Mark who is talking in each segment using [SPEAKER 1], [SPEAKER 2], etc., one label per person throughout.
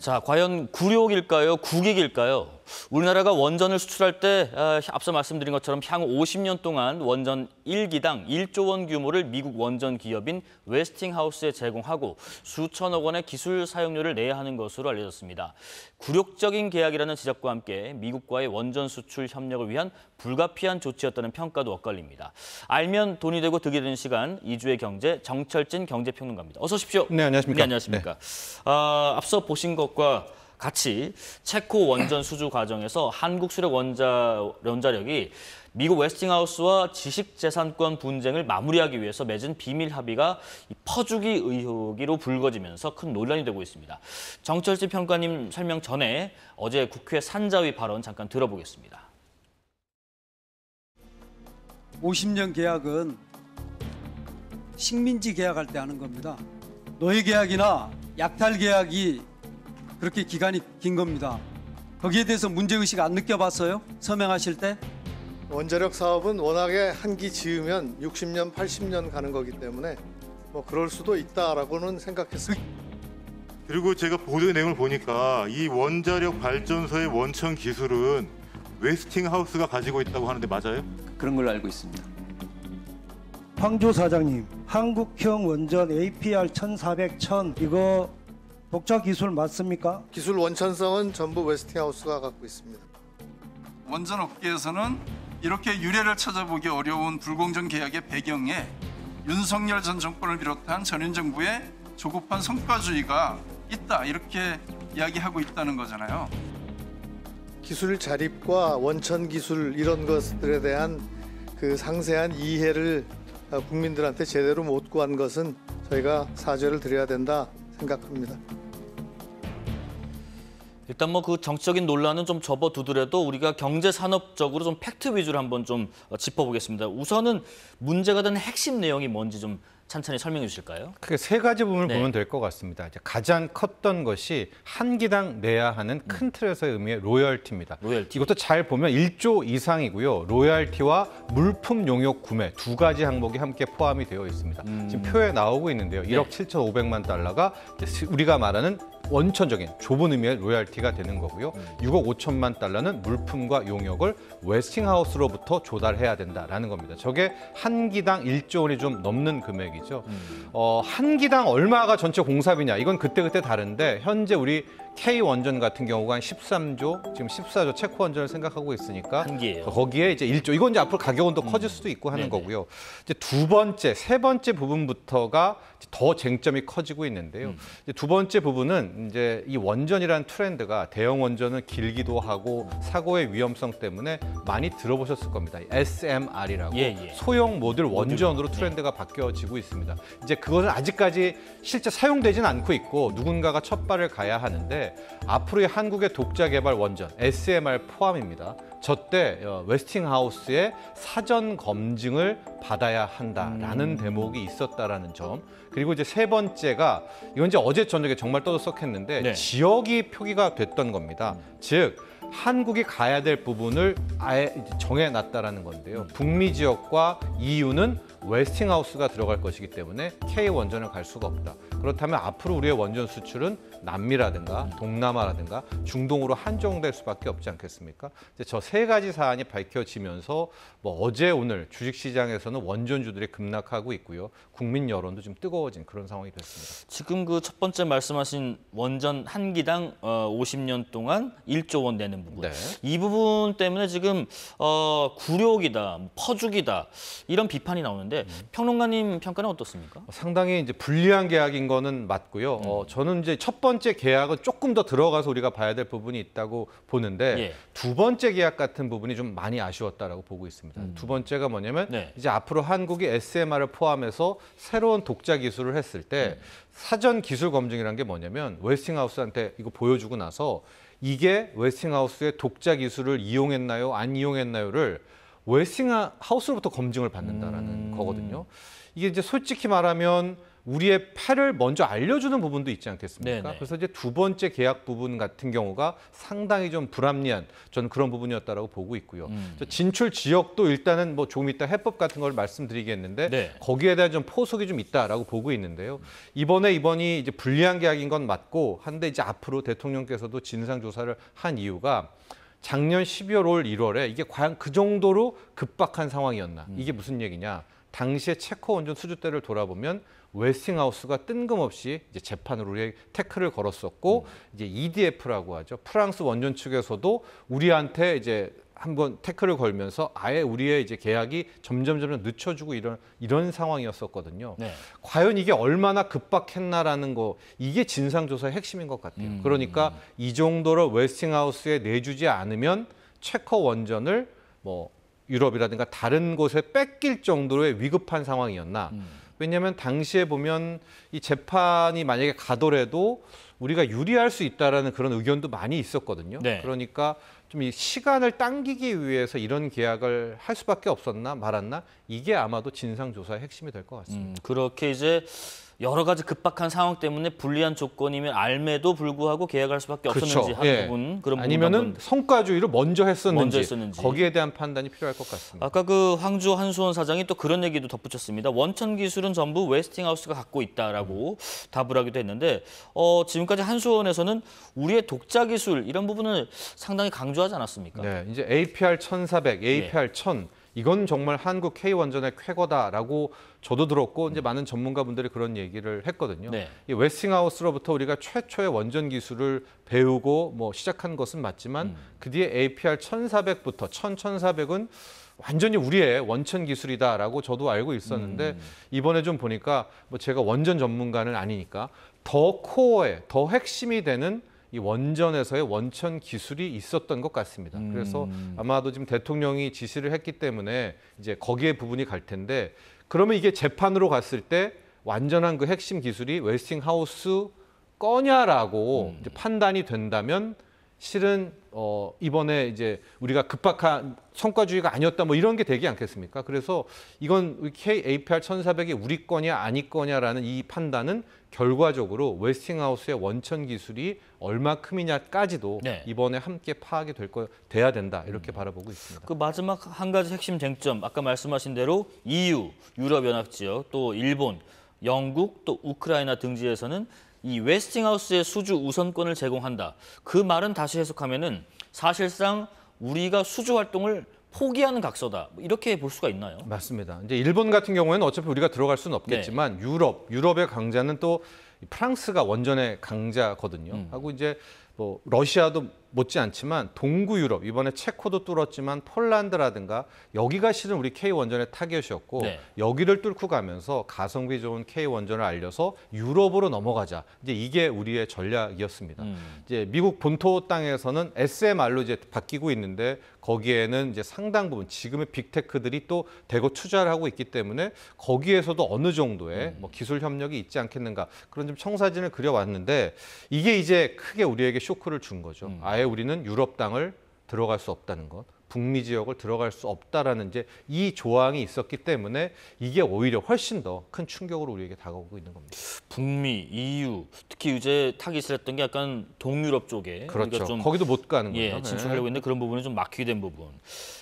[SPEAKER 1] 자, 과연 굴욕일까요? 국익일까요? 우리나라가 원전을 수출할 때 앞서 말씀드린 것처럼 향후 50년 동안 원전 1기당 1조 원 규모를 미국 원전 기업인 웨스팅하우스에 제공하고 수천억 원의 기술 사용료를 내야 하는 것으로 알려졌습니다. 굴욕적인 계약이라는 지적과 함께 미국과의 원전 수출 협력을 위한 불가피한 조치였다는 평가도 엇갈립니다. 알면 돈이 되고 득이 되는 시간, 이주의 경제, 정철진 경제평론가입니다. 어서 오십시오.
[SPEAKER 2] 네, 안녕하십니까.
[SPEAKER 1] 네, 안녕하십니까. 앞서 보신 것과 같이 체코 원전 수주 과정에서 한국 수력 원자력이 미국 웨스팅하우스와 지식재산권 분쟁을 마무리하기 위해서 맺은 비밀 합의가 퍼주기 의혹으로 불거지면서 큰 논란이 되고 있습니다. 정철진 평론가님 설명 전에 어제 국회 산자위 발언 잠깐 들어보겠습니다.
[SPEAKER 3] 50년 계약은 식민지 계약할 때 하는 겁니다. 노예 계약이나 약탈 계약이 그렇게 기간이 긴 겁니다. 거기에 대해서 문제의식 안 느껴봤어요? 서명하실 때?
[SPEAKER 4] 원자력 사업은 워낙에 한 기 지으면 60년, 80년 가는 거기 때문에 뭐 그럴 수도 있다라고는 생각했습니다.
[SPEAKER 5] 그리고 제가 보도 내용을 보니까 이 원자력 발전소의 원천 기술은 웨스팅하우스가 가지고 있다고 하는데 맞아요?
[SPEAKER 6] 그런 걸로 알고 있습니다.
[SPEAKER 7] 황조 사장님, 한국형 원전 APR 1400-1000 이거 독자 기술 맞습니까?
[SPEAKER 4] 기술 원천성은 전부 웨스팅하우스가 갖고 있습니다.
[SPEAKER 8] 원전 업계에서는 이렇게 유례를 찾아보기 어려운 불공정 계약의 배경에 윤석열 전 정권을 비롯한 전현 정부의 조급한 성과주의가 있다 이렇게 이야기하고 있다는 거잖아요.
[SPEAKER 4] 기술 자립과 원천 기술 이런 것들에 대한 그 상세한 이해를 국민들한테 제대로 못 구한 것은 저희가 사죄를 드려야 된다 생각합니다.
[SPEAKER 1] 일단 뭐 그 정치적인 논란은 좀 접어두더라도 우리가 경제 산업적으로 좀 팩트 위주로 한번 좀 짚어보겠습니다. 우선은 문제가 된 핵심 내용이 뭔지 좀 찬찬히 설명해 주실까요?
[SPEAKER 2] 크게 세 가지 부분을
[SPEAKER 1] 네.
[SPEAKER 2] 보면 될 것 같습니다. 이제 가장 컸던 것이 한 기당 내야 하는 큰 틀에서의 의미의 로열티입니다.
[SPEAKER 1] 로열티.
[SPEAKER 2] 이것도 잘 보면 1조 이상이고요. 로열티와 물품 용역 구매 두 가지 항목이 함께 포함이 되어 있습니다. 지금 표에 나오고 있는데요. 1억 7,500만 달러가 우리가 말하는 원천적인 좁은 의미의 로열티가 되는 거고요. 6억 5천만 달러는 물품과 용역을 웨스팅하우스로부터 조달해야 된다라는 겁니다. 저게 한 기당 1조 원이 좀 넘는 금액이죠. 한 기당 얼마가 전체 공사비냐 이건 그때그때 다른데 현재 우리 K원전 같은 경우가 한 13조, 지금 14조 체코 원전을 생각하고 있으니까
[SPEAKER 1] 한기예요.
[SPEAKER 2] 거기에 이제 1조. 이건 이제 앞으로 가격은 더 커질 수도 있고 하는
[SPEAKER 1] 네네.
[SPEAKER 2] 거고요. 이제 두 번째, 세 번째 부분부터가 더 쟁점이 커지고 있는데요. 이제 두 번째 부분은 이제 이 원전이라는 트렌드가 대형 원전은 길기도 하고 사고의 위험성 때문에 많이 들어보셨을 겁니다. SMR이라고 소형 모듈 원전으로 트렌드가 바뀌어지고 있습니다. 이제 그것은 아직까지 실제 사용되지는 않고 있고 누군가가 첫 발을 가야 하는데 앞으로의 한국의 독자 개발 원전 SMR 포함입니다. 저때 웨스팅하우스의 사전 검증을 받아야 한다라는 대목이 있었다라는 점. 그리고 이제 세 번째가 이건 이제 어제 저녁에 정말 떠들썩했는데
[SPEAKER 1] 네.
[SPEAKER 2] 지역이 표기가 됐던 겁니다. 즉 한국이 가야 될 부분을 아예 정해놨다라는 건데요. 북미 지역과 EU는 웨스팅하우스가 들어갈 것이기 때문에 K원전을 갈 수가 없다. 그렇다면 앞으로 우리의 원전 수출은 남미라든가 동남아라든가 중동으로 한정될 수밖에 없지 않겠습니까? 저 세 가지 사안이 밝혀지면서 뭐 어제 오늘 주식시장에서는 원전주들이 급락하고 있고요. 국민 여론도 좀 뜨거워진 그런 상황이 됐습니다.
[SPEAKER 1] 지금 그 첫 번째 말씀하신 원전 한 기당 50년 동안 1조 원 내는 부분.
[SPEAKER 2] 네.
[SPEAKER 1] 이 부분 때문에 지금 굴욕이다, 퍼주기다 이런 비판이 나오는데 평론가님 평가는 어떻습니까?
[SPEAKER 2] 상당히 이제 불리한 계약인 거는 맞고요. 저는 이제 첫 번째 계약은 조금 더 들어가서 우리가 봐야 될 부분이 있다고 보는데
[SPEAKER 1] 예.
[SPEAKER 2] 두 번째 계약 같은 부분이 좀 많이 아쉬웠다라고 보고 있습니다. 두 번째가 뭐냐면
[SPEAKER 1] 네.
[SPEAKER 2] 이제 앞으로 한국이 SMR을 포함해서 새로운 독자 기술을 했을 때 사전 기술 검증이라는 게 뭐냐면 웨스팅하우스한테 이거 보여주고 나서 이게 웨스팅하우스의 독자 기술을 이용했나요? 안 이용했나요?를 웨스팅하우스로부터 검증을 받는다라는 거거든요. 이게 이제 솔직히 말하면 우리의 패를 먼저 알려주는 부분도 있지 않겠습니까?
[SPEAKER 1] 네네.
[SPEAKER 2] 그래서 이제 두 번째 계약 부분 같은 경우가 상당히 좀 불합리한 저는 그런 부분이었다라고 보고 있고요. 진출 지역도 일단은 뭐 조금 이따 해법 같은 걸 말씀드리겠는데
[SPEAKER 1] 네.
[SPEAKER 2] 거기에 대한 좀 포석이 좀 있다라고 보고 있는데요. 이번이 이제 불리한 계약인 건 맞고 한데 이제 앞으로 대통령께서도 진상 조사를 한 이유가 작년 12월, 올 1월에 이게 과연 그 정도로 급박한 상황이었나? 이게 무슨 얘기냐? 당시에 체코 원전 수주대를 돌아보면 웨스팅하우스가 뜬금없이 이제 재판으로 우리의 태클을 걸었었고 이제 EDF라고 하죠. 프랑스 원전 측에서도 우리한테 이제 한번 태클을 걸면서 아예 우리의 이제 계약이 점점 늦춰주고 이런 상황이었었거든요.
[SPEAKER 1] 네.
[SPEAKER 2] 과연 이게 얼마나 급박했나라는 거 이게 진상조사의 핵심인 것 같아요. 그러니까 이 정도로 웨스팅하우스에 내주지 않으면 체코 원전을 뭐 유럽이라든가 다른 곳에 뺏길 정도의 위급한 상황이었나. 왜냐하면 당시에 보면 이 재판이 만약에 가더라도 우리가 유리할 수 있다라는 그런 의견도 많이 있었거든요.
[SPEAKER 1] 네.
[SPEAKER 2] 그러니까 좀 이 시간을 당기기 위해서 이런 계약을 할 수밖에 없었나 말았나 이게 아마도 진상조사의 핵심이 될 것 같습니다.
[SPEAKER 1] 그렇게 이제 여러 가지 급박한 상황 때문에 불리한 조건임을 알매도 불구하고 계약할 수밖에 없었는지 하는
[SPEAKER 2] 예.
[SPEAKER 1] 부분 그런
[SPEAKER 2] 아니면은
[SPEAKER 1] 부분
[SPEAKER 2] 성과주의를 먼저 했었는지
[SPEAKER 1] 했었는지.
[SPEAKER 2] 거기에 대한 판단이 필요할 것 같습니다.
[SPEAKER 1] 아까 그 황주 한수원 사장이 또 그런 얘기도 덧붙였습니다. 원천 기술은 전부 웨스팅하우스가 갖고 있다라고 답을 하기도 했는데 지금까지 한수원에서는 우리의 독자 기술 이런 부분을 상당히 강조하지 않았습니까?
[SPEAKER 2] 네, 이제 APR 1400, APR 1000 이건 정말 한국 K원전의 쾌거다라고 저도 들었고 이제 많은 전문가분들이 그런 얘기를 했거든요.
[SPEAKER 1] 네.
[SPEAKER 2] 이 웨스팅하우스로부터 우리가 최초의 원전 기술을 배우고 뭐 시작한 것은 맞지만 그 뒤에 APR 1400부터 1400은 완전히 우리의 원천 기술이다라고 저도 알고 있었는데 이번에 좀 보니까 뭐 제가 원전 전문가는 아니니까 더 코어에 더 핵심이 되는 이 원전에서의 원천 기술이 있었던 것 같습니다. 그래서 아마도 지금 대통령이 지시를 했기 때문에 이제 거기에 부분이 갈 텐데 그러면 이게 재판으로 갔을 때 완전한 그 핵심 기술이 웨스팅하우스 거냐라고 이제 판단이 된다면 실은 이번에 이제 우리가 급박한 성과주의가 아니었다 뭐 이런 게 되지 않겠습니까? 그래서 이건 APR 1400이 우리 거냐 아니 거냐라는 이 판단은 결과적으로 웨스팅하우스의 원천 기술이 얼마큼이냐까지도
[SPEAKER 1] 네.
[SPEAKER 2] 이번에 함께 파악이 돼야 된다 이렇게 바라보고 있습니다.
[SPEAKER 1] 그 마지막 한 가지 핵심 쟁점 아까 말씀하신 대로 EU, 유럽연합지역, 또 일본, 영국, 또 우크라이나 등지에서는 이 웨스팅하우스의 수주 우선권을 제공한다. 그 말은 다시 해석하면은 사실상 우리가 수주 활동을 포기하는 각서다. 이렇게 볼 수가 있나요?
[SPEAKER 2] 맞습니다. 이제 일본 같은 경우에는 어차피 우리가 들어갈 수는 없겠지만 유럽의 강자는 또 프랑스가 원전의 강자거든요. 하고 이제 뭐 러시아도 못지않지만 동구 유럽 이번에 체코도 뚫었지만 폴란드라든가 여기가 실은 우리 K 원전의 타겟이었고
[SPEAKER 1] 네.
[SPEAKER 2] 여기를 뚫고 가면서 가성비 좋은 K 원전을 알려서 유럽으로 넘어가자. 이제 이게 우리의 전략이었습니다. 이제 미국 본토 땅에서는 SMR로 이제 바뀌고 있는데 거기에는 이제 상당 부분 지금의 빅테크들이 또 대거 투자를 하고 있기 때문에 거기에서도 어느 정도의 뭐 기술 협력이 있지 않겠는가 그런 좀 청사진을 그려왔는데 이게 이제 크게 우리에게 쇼크를 준 거죠. 아예 우리는 유럽 땅을 들어갈 수 없다는 것, 북미 지역을 들어갈 수 없다라는 이제 이 조항이 있었기 때문에 이게 오히려 훨씬 더 큰 충격으로 우리에게 다가오고 있는 겁니다.
[SPEAKER 1] 북미, EU, 특히 이제 타깃을 했던 게 약간 동유럽 쪽에
[SPEAKER 2] 그렇죠.
[SPEAKER 1] 우리가 좀
[SPEAKER 2] 거기도 못 가는 거죠.
[SPEAKER 1] 예, 진출하려고 했는데 그런 부분이 좀 막히게 된 부분.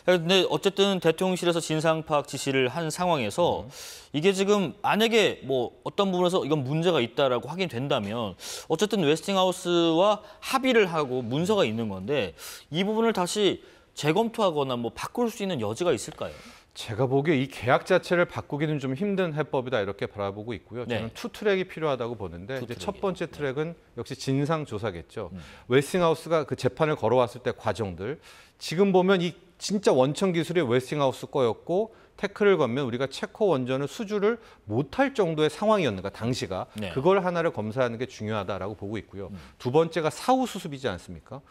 [SPEAKER 1] 근데 어쨌든 대통령실에서 진상 파악 지시를 한 상황에서 이게 지금 만약에 뭐 어떤 부분에서 이건 문제가 있다라고 확인된다면 어쨌든 웨스팅하우스와 합의를 하고 문서가 있는 건데 이 부분을 다시 재검토하거나 뭐 바꿀 수 있는 여지가 있을까요?
[SPEAKER 2] 제가 보기에 이 계약 자체를 바꾸기는 좀 힘든 해법이다 이렇게 바라보고 있고요. 저는
[SPEAKER 1] 네.
[SPEAKER 2] 투 트랙이 필요하다고 보는데
[SPEAKER 1] 투
[SPEAKER 2] 이제
[SPEAKER 1] 트랙이요.
[SPEAKER 2] 첫 번째 트랙은 역시 진상 조사겠죠. 웨스팅하우스가 그 재판을 걸어왔을 때 과정들 지금 보면 이 진짜 원천 기술이 웨스팅하우스 거였고 태클을 걸면 우리가 체코 원전을 수주를 못할 정도의 상황이었는가 당시가
[SPEAKER 1] 네.
[SPEAKER 2] 그걸 하나를 검사하는 게 중요하다라고 보고 있고요. 두 번째가 사후 수습이지 않습니까?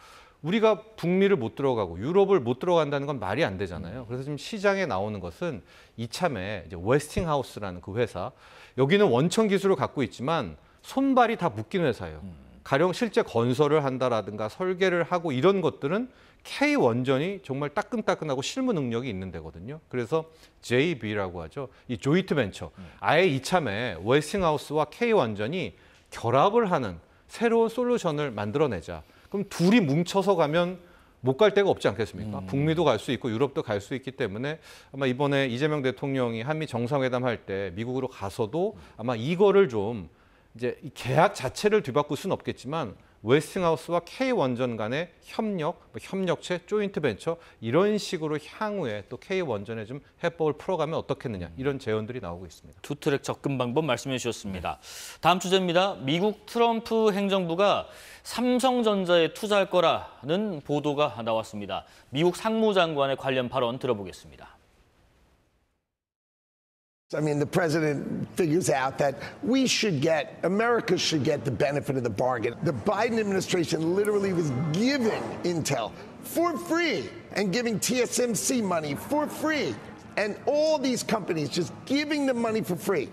[SPEAKER 2] 우리가 북미를 못 들어가고 유럽을 못 들어간다는 건 말이 안 되잖아요. 그래서 지금 시장에 나오는 것은 이참에 이제 웨스팅하우스라는 그 회사 여기는 원천 기술을 갖고 있지만 손발이 다 묶인 회사예요. 가령 실제 건설을 한다라든가 설계를 하고 이런 것들은 K원전이 정말 따끈따끈하고 실무 능력이 있는 데거든요. 그래서 JV라고 하죠. 이 조인트 벤처. 아예 이참에 웨스팅하우스와 K원전이 결합을 하는 새로운 솔루션을 만들어내자. 그럼 둘이 뭉쳐서 가면 못 갈 데가 없지 않겠습니까? 북미도 갈 수 있고 유럽도 갈 수 있기 때문에 아마 이번에 이재명 대통령이 한미 정상회담 할 때 미국으로 가서도 아마 이거를 좀 이제 이 계약 자체를 뒤바꿀 수는 없겠지만 웨스팅하우스와 K원전 간의 협력, 협력체, 조인트 벤처 이런 식으로 향후에 또 K원전에 좀 해법을 풀어가면 어떻겠느냐 이런 제언들이 나오고 있습니다.
[SPEAKER 1] 투트랙 접근 방법 말씀해 주셨습니다. 다음 주제입니다. 미국 트럼프 행정부가 삼성전자에 투자할 거라는 보도가 나왔습니다. 미국 상무장관의 관련 발언 들어보겠습니다.
[SPEAKER 6] I mean, the president figures out that America should get the benefit of the bargain. The Biden administration literally was giving Intel for free and giving TSMC money for free. And all these companies just giving them money for free.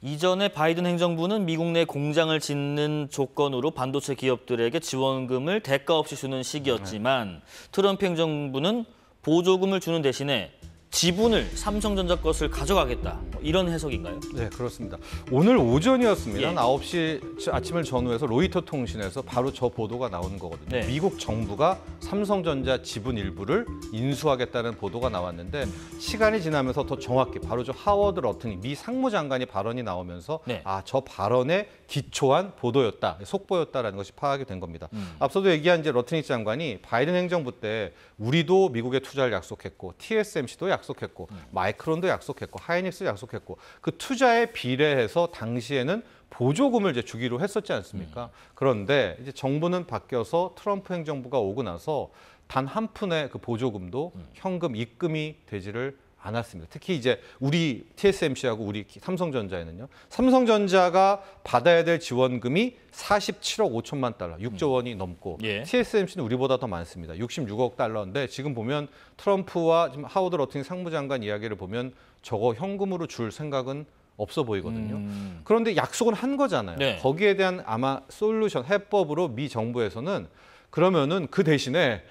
[SPEAKER 1] 이전에 바이든 행정부는 미국 내 공장을 짓는 조건으로 반도체 기업들에게 지원금을 대가 없이 주는 시기였지만 트럼프 행정부는 보조금을 주는 대신에 지분을 삼성전자 것을 가져가겠다. 이런 해석인가요?
[SPEAKER 2] 네, 그렇습니다. 오늘 오전이었습니다.
[SPEAKER 1] 예.
[SPEAKER 2] 9시 아침을 전후해서 로이터 통신에서 바로 저 보도가 나오는 거거든요.
[SPEAKER 1] 네.
[SPEAKER 2] 미국 정부가 삼성전자 지분 일부를 인수하겠다는 보도가 나왔는데 시간이 지나면서 더 정확히 바로 저 하워드 러튼이 미 상무장관이 발언이 나오면서
[SPEAKER 1] 네.
[SPEAKER 2] 아, 저 발언에 기초한 보도였다, 속보였다라는 것이 파악이 된 겁니다. 앞서도 얘기한 이제 러튼이 장관이 바이든 행정부 때 우리도 미국에 투자를 약속했고 TSMC도 약속했고 마이크론도 약속했고 하이닉스도 약속했고 그 투자에 비례해서 당시에는 보조금을 이제 주기로 했었지 않습니까? 그런데 이제 정부는 바뀌어서 트럼프 행정부가 오고 나서 단 한 푼의 그 보조금도 현금 입금이 되지를 않았습니다. 특히 이제 우리 TSMC하고 우리 삼성전자에는요. 삼성전자가 받아야 될 지원금이 47억 5천만 달러, 6조 원이 넘고
[SPEAKER 1] 예.
[SPEAKER 2] TSMC는 우리보다 더 많습니다. 66억 달러인데 지금 보면 트럼프와 지금 하워드 러튼 상무장관 이야기를 보면 저거 현금으로 줄 생각은 없어 보이거든요. 그런데 약속은 한 거잖아요.
[SPEAKER 1] 네.
[SPEAKER 2] 거기에 대한 아마 솔루션, 해법으로 미 정부에서는 그러면은 그 대신에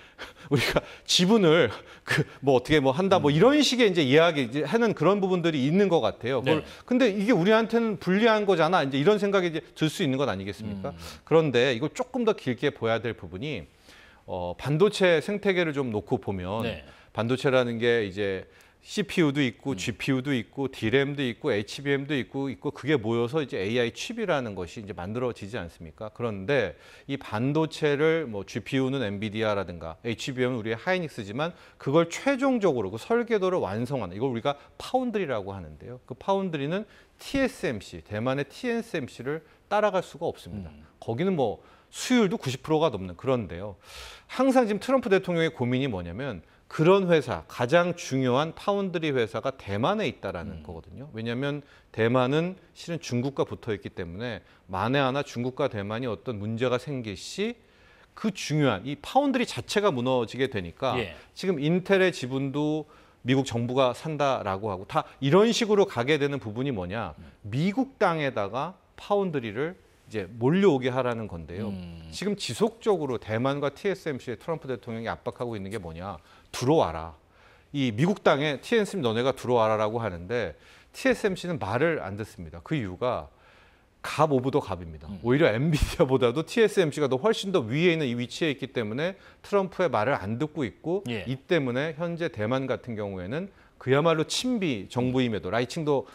[SPEAKER 2] 우리가 지분을 어떻게 한다 이런 식의 이제 이야기 이제 하는 그런 부분들이 있는 것 같아요.
[SPEAKER 1] 네.
[SPEAKER 2] 근데 이게 우리한테는 불리한 거잖아. 이제 이런 생각이 이제 들 수 있는 것 아니겠습니까? 그런데 이걸 조금 더 길게 봐야 될 부분이 반도체 생태계를 좀 놓고 보면
[SPEAKER 1] 네.
[SPEAKER 2] 반도체라는 게 이제 CPU도 있고 GPU도 있고 DRAM도 있고 HBM도 있고 그게 모여서 이제 AI 칩이라는 것이 이제 만들어지지 않습니까? 그런데 이 반도체를 GPU는 엔비디아라든가 HBM은 우리의 하이닉스지만 그걸 최종적으로 그 설계도를 완성하는 이걸 우리가 파운드리라고 하는데요. 그 파운드리는 TSMC, 대만의 TSMC를 따라갈 수가 없습니다. 거기는 수율도 90%가 넘는 그런데요. 항상 지금 트럼프 대통령의 고민이 뭐냐면 그런 회사, 가장 중요한 파운드리 회사가 대만에 있다라는 거거든요. 왜냐하면 대만은 실은 중국과 붙어 있기 때문에 만에 하나 중국과 대만이 어떤 문제가 생길 시 그 중요한 이 파운드리 자체가 무너지게 되니까
[SPEAKER 1] 예.
[SPEAKER 2] 지금 인텔의 지분도 미국 정부가 산다라고 하고 다 이런 식으로 가게 되는 부분이 뭐냐. 미국 땅에다가 파운드리를 이제 몰려오게 하라는 건데요. 지금 지속적으로 대만과 TSMC에 트럼프 대통령이 압박하고 있는 게 뭐냐. 들어와라. 이 미국 땅에 TSMC 너네가 들어와라라고 하는데 TSMC는 말을 안 듣습니다. 그 이유가 갑 오브 더 갑입니다. 오히려 엔비디아보다도 TSMC가 더 훨씬 더 위에 있는 이 위치에 있기 때문에 트럼프의 말을 안 듣고 있고
[SPEAKER 1] 예.
[SPEAKER 2] 이 때문에 현재 대만 같은 경우에는 그야말로 친비 정부임에도 라이칭도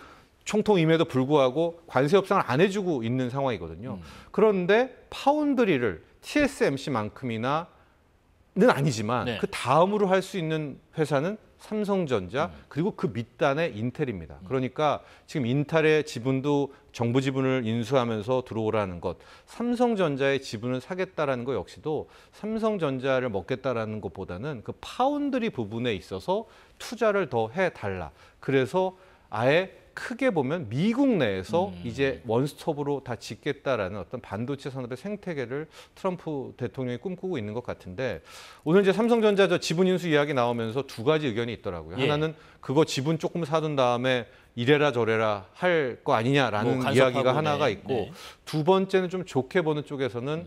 [SPEAKER 2] 총통임에도 불구하고 관세 협상을 안 해주고 있는 상황이거든요. 그런데 파운드리를 TSMC만큼이나 는 아니지만
[SPEAKER 1] 네.
[SPEAKER 2] 그 다음으로 할 수 있는 회사는 삼성전자 그리고 그 밑단에 인텔입니다. 그러니까 지금 인텔의 지분도 정부 지분을 인수하면서 들어오라는 것, 삼성전자의 지분을 사겠다라는 것 역시도 삼성전자를 먹겠다라는 것보다는 그 파운드리 부분에 있어서 투자를 더 해달라. 그래서 아예 크게 보면 미국 내에서 이제 원스톱으로 다 짓겠다라는 어떤 반도체 산업의 생태계를 트럼프 대통령이 꿈꾸고 있는 것 같은데 오늘 이제 삼성전자 저 지분 인수 이야기 나오면서 두 가지 의견이 있더라고요.
[SPEAKER 1] 예.
[SPEAKER 2] 하나는 그거 지분 조금 사둔 다음에 이래라 저래라 할 거 아니냐라는
[SPEAKER 1] 뭐
[SPEAKER 2] 이야기가
[SPEAKER 1] 간섭하고,
[SPEAKER 2] 하나가
[SPEAKER 1] 네.
[SPEAKER 2] 있고
[SPEAKER 1] 네.
[SPEAKER 2] 두 번째는 좀 좋게 보는 쪽에서는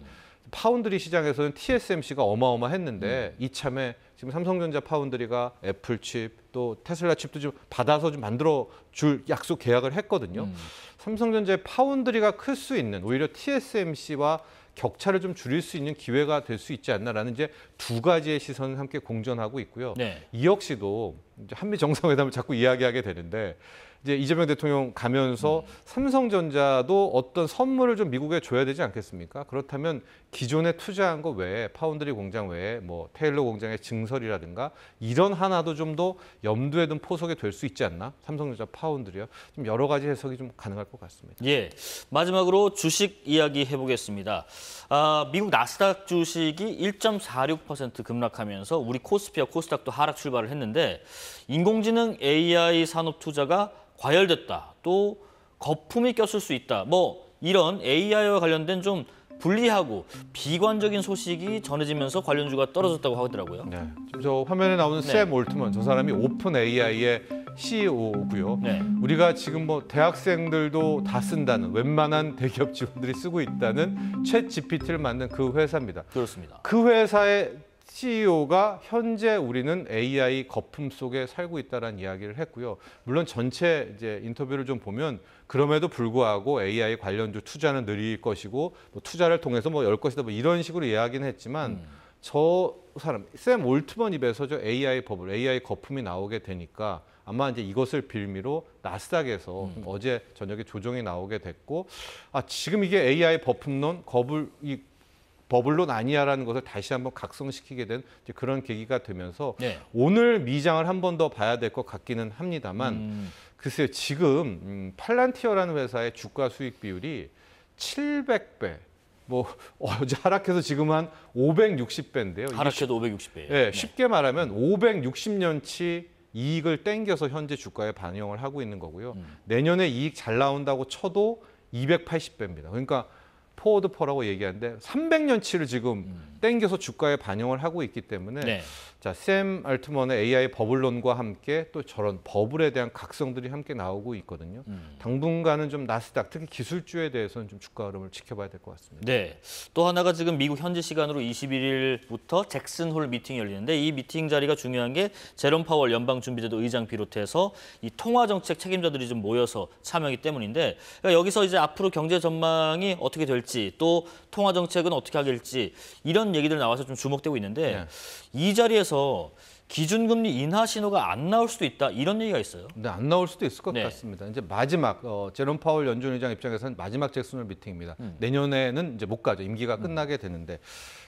[SPEAKER 2] 파운드리 시장에서는 TSMC가 어마어마했는데 이참에 지금 삼성전자 파운드리가 애플 칩 또 테슬라 칩도 좀 받아서 좀 만들어 줄 약속 계약을 했거든요. 삼성전자의 파운드리가 클 수 있는 오히려 TSMC와 격차를 좀 줄일 수 있는 기회가 될 수 있지 않나라는 이제 두 가지의 시선을 함께 공존하고 있고요.
[SPEAKER 1] 네.
[SPEAKER 2] 이 역시도 이제 한미 정상회담을 자꾸 이야기하게 되는데 이제 이재명 대통령 가면서 삼성전자도 어떤 선물을 좀 미국에 줘야 되지 않겠습니까? 그렇다면 기존에 투자한 거 외에 파운드리 공장 외에 뭐 테일러 공장의 증설이라든가 이런 하나도 좀 더 염두에 둔 포석이 될 수 있지 않나? 삼성전자 파운드리요. 좀 여러 가지 해석이 좀 가능할 것 같습니다.
[SPEAKER 1] 예, 마지막으로 주식 이야기 해보겠습니다. 미국 나스닥 주식이 1.46% 급락하면서 우리 코스피와 코스닥도 하락 출발을 했는데 인공지능 AI 산업 투자가 과열됐다. 또 거품이 꼈을 수 있다. 뭐 이런 AI와 관련된 좀 불리하고 비관적인 소식이 전해지면서 관련주가 떨어졌다고 하더라고요.
[SPEAKER 2] 네. 지금 저 화면에 나오는 샘 올트먼 저 사람이 오픈 AI의 CEO고요.
[SPEAKER 1] 네.
[SPEAKER 2] 우리가 지금 뭐 대학생들도 다 쓴다는 웬만한 대기업 직원들이 쓰고 있다는 챗 GPT를 만든 그 회사입니다.
[SPEAKER 1] 그렇습니다.
[SPEAKER 2] 그 회사의 CEO가 현재 우리는 AI 거품 속에 살고 있다는 이야기를 했고요. 물론 전체 이제 인터뷰를 좀 보면 그럼에도 불구하고 AI 관련주 투자는 느릴 것이고 뭐 투자를 통해서 뭐 열 것이다 뭐 이런 식으로 이야기는 했지만 저 사람 샘 올트먼 입에서 저 AI 버블, AI 거품이 나오게 되니까 아마 이제 이것을 빌미로 나스닥에서 어제 저녁에 조정이 나오게 됐고 지금 이게 AI 거품론 버블론 아니야라는 것을 다시 한번 각성시키게 된 이제 그런 계기가 되면서
[SPEAKER 1] 네.
[SPEAKER 2] 오늘 미장을 한 번 더 봐야 될 것 같기는 합니다만 글쎄요 지금 팔란티어라는 회사의 주가 수익 비율이 700배 뭐 어제 하락해서 지금 한 560배인데요.
[SPEAKER 1] 하락해도 560배예요.
[SPEAKER 2] 네, 쉽게 말하면 560년치 이익을 땡겨서 현재 주가에 반영을 하고 있는 거고요. 내년에 이익 잘 나온다고 쳐도 280배입니다. 그러니까 포워드4라고 얘기하는데 300년치를 지금 땡겨서 주가에 반영을 하고 있기 때문에
[SPEAKER 1] 네.
[SPEAKER 2] 자, 샘 알트먼의 AI 버블론과 함께 또 저런 버블에 대한 각성들이 함께 나오고 있거든요. 당분간은 좀 나스닥, 특히 기술주에 대해서는 좀 주가 흐름을 지켜봐야 될 것 같습니다.
[SPEAKER 1] 네. 또 하나가 지금 미국 현지 시간으로 21일부터 잭슨홀 미팅이 열리는데 이 미팅 자리가 중요한 게 제롬 파월 연방준비제도 의장 비롯해서 이 통화정책 책임자들이 좀 모여서 참여하기 때문인데 그러니까 여기서 이제 앞으로 경제 전망이 어떻게 될지 또 통화정책은 어떻게 하게 될지 이런 얘기들 나와서 좀 주목되고 있는데
[SPEAKER 2] 네.
[SPEAKER 1] 이 자리에서 기준금리 인하 신호가 안 나올 수도 있다 이런 얘기가 있어요.
[SPEAKER 2] 근데 안 나올 수도 있을 것
[SPEAKER 1] 네.
[SPEAKER 2] 같습니다. 이제 마지막 제롬 파월 연준 의장 입장에서는 마지막 잭슨홀 미팅입니다. 내년에는 이제 못 가죠. 임기가 끝나게 되는데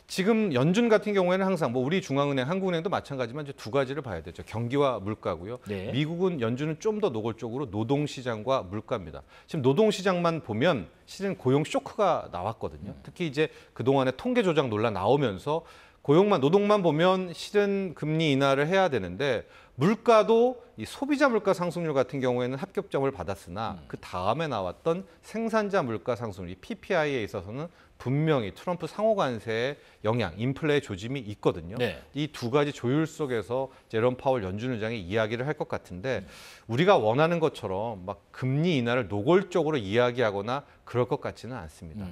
[SPEAKER 2] 지금 연준 같은 경우에는 항상 뭐 우리 중앙은행, 한국은행도 마찬가지만 이제 두 가지를 봐야 되죠. 경기와 물가고요.
[SPEAKER 1] 네.
[SPEAKER 2] 미국은 연준은 좀 더 노골적으로 노동시장과 물가입니다. 지금 노동시장만 보면 실은 고용 쇼크가 나왔거든요. 특히 이제 그동안에 통계 조작 논란 나오면서 노동만 보면 실은 금리 인하를 해야 되는데 물가도 이 소비자 물가 상승률 같은 경우에는 합격점을 받았으나 그 다음에 나왔던 생산자 물가 상승률, PPI에 있어서는 분명히 트럼프 상호 관세의 영향, 인플레의 조짐이 있거든요.
[SPEAKER 1] 네.
[SPEAKER 2] 이 두 가지 조율 속에서 제롬 파월 연준 의장이 이야기를 할 것 같은데 우리가 원하는 것처럼 막 금리 인하를 노골적으로 이야기하거나 그럴 것 같지는 않습니다.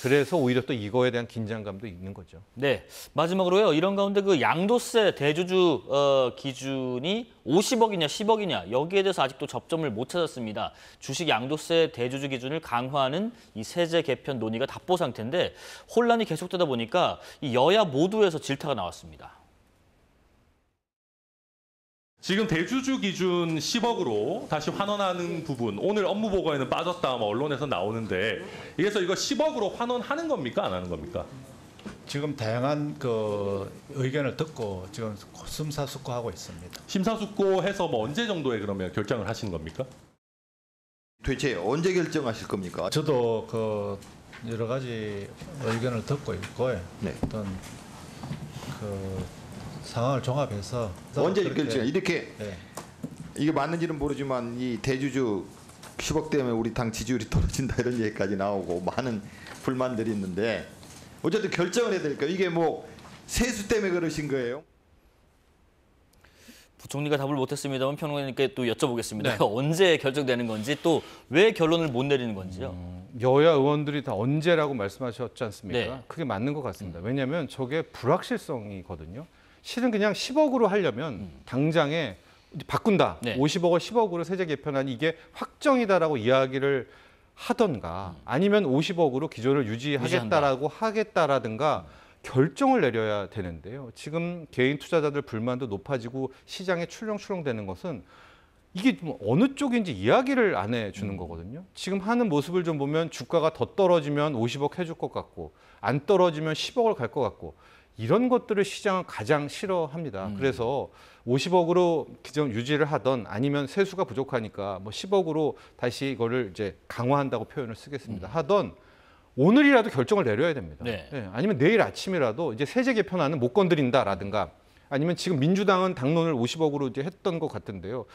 [SPEAKER 2] 그래서 오히려 또 이거에 대한 긴장감도 있는 거죠.
[SPEAKER 1] 네, 마지막으로요. 이런 가운데 그 양도세 대주주 기준이 50억이냐 10억이냐 여기에 대해서 아직도 접점을 못 찾았습니다. 주식 양도세 대주주 기준을 강화하는 이 세제 개편 논의가 답보 상태인데 혼란이 계속되다 보니까 이 여야 모두에서 질타가 나왔습니다.
[SPEAKER 9] 지금 대주주 기준 10억으로 다시 환원하는 부분 오늘 업무 보고에는 빠졌다 언론에서 나오는데 그래서 이거 10억으로 환원하는 겁니까 안 하는 겁니까?
[SPEAKER 10] 지금 다양한 그 의견을 듣고 지금 심사숙고하고 있습니다.
[SPEAKER 9] 심사숙고해서 뭐 언제 정도에 그러면 결정을 하시는 겁니까?
[SPEAKER 11] 도대체 언제 결정하실 겁니까?
[SPEAKER 10] 저도 그 여러 가지 의견을 듣고 있고요.
[SPEAKER 11] 네.
[SPEAKER 10] 어떤 그 상황을 종합해서
[SPEAKER 11] 언제 결정? 이렇게
[SPEAKER 10] 네.
[SPEAKER 11] 이게 맞는지는 모르지만 이 대주주 10억 때문에 우리 당 지지율이 떨어진다 이런 얘기까지 나오고 많은 불만들이 있는데 어쨌든 결정을 해야 될까요? 이게 뭐 세수 때문에 그러신 거예요?
[SPEAKER 1] 부총리가 답을 못했습니다만 평론가님께 또 여쭤보겠습니다.
[SPEAKER 2] 네.
[SPEAKER 1] 언제 결정되는 건지 또 왜 결론을 못 내리는 건지요.
[SPEAKER 2] 여야 의원들이 다 언제라고 말씀하셨지 않습니까?
[SPEAKER 1] 네.
[SPEAKER 2] 그게 맞는 것 같습니다. 왜냐하면 저게 불확실성이거든요. 실은 그냥 10억으로 하려면 당장에 바꾼다.
[SPEAKER 1] 네.
[SPEAKER 2] 50억을 10억으로 세제 개편안 이게 확정이다라고 이야기를 하던가 아니면 50억으로 기조를 유지하겠다라고 하겠다라든가 결정을 내려야 되는데요. 지금 개인 투자자들 불만도 높아지고 시장에 출렁출렁대는 것은 이게 좀 어느 쪽인지 이야기를 안 해주는 거거든요. 지금 하는 모습을 좀 보면 주가가 더 떨어지면 50억 해줄 것 같고 안 떨어지면 10억을 갈 것 같고 이런 것들을 시장은 가장 싫어합니다. 그래서 50억으로 기존 유지를 하던 아니면 세수가 부족하니까 뭐 10억으로 다시 이거를 이제 강화한다고 표현을 쓰겠습니다. 하던 오늘이라도 결정을 내려야 됩니다.
[SPEAKER 1] 네.
[SPEAKER 2] 네, 아니면 내일 아침이라도 이제 세제 개편안은 못 건드린다라든가 아니면 지금 민주당은 당론을 50억으로 이제 했던 것 같은데요.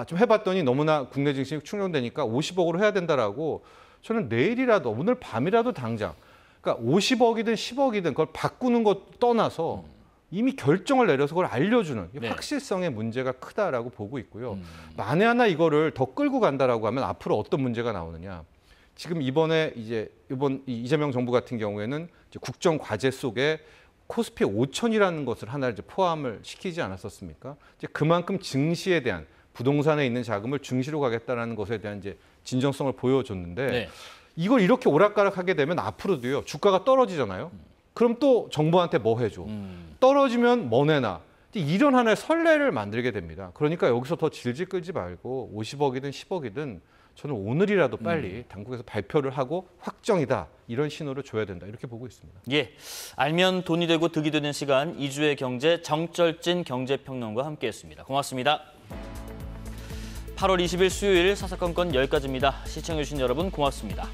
[SPEAKER 2] 좀 해봤더니 너무나 국내 증시가 충격되니까 50억으로 해야 된다라고 저는 내일이라도 오늘 밤이라도 당장 그러니까 50억이든 10억이든 그걸 바꾸는 것 떠나서 이미 결정을 내려서 그걸 알려주는
[SPEAKER 1] 네.
[SPEAKER 2] 확실성의 문제가 크다라고 보고 있고요. 만에 하나 이거를 더 끌고 간다라고 하면 앞으로 어떤 문제가 나오느냐. 지금 이번 이재명 정부 같은 경우에는 이제 국정 과제 속에 코스피 5천이라는 것을 하나 이제 포함을 시키지 않았었습니까? 이제 그만큼 증시에 대한 부동산에 있는 자금을 증시로 가겠다라는 것에 대한 이제 진정성을 보여줬는데
[SPEAKER 1] 네.
[SPEAKER 2] 이걸 이렇게 오락가락하게 되면 앞으로도요 주가가 떨어지잖아요. 그럼 또 정부한테 뭐 해줘? 떨어지면 뭐 내나? 이런 하나의 선례를 만들게 됩니다. 그러니까 여기서 더 질질 끌지 말고 50억이든 10억이든 저는 오늘이라도 빨리 당국에서 발표를 하고 확정이다. 이런 신호를 줘야 된다. 이렇게 보고 있습니다.
[SPEAKER 1] 예, 알면 돈이 되고 득이 되는 시간 이주의 경제 정철진 경제평론가와 함께했습니다. 고맙습니다. 8월 20일 수요일 사사건건 여기까지입니다. 시청해주신 여러분 고맙습니다.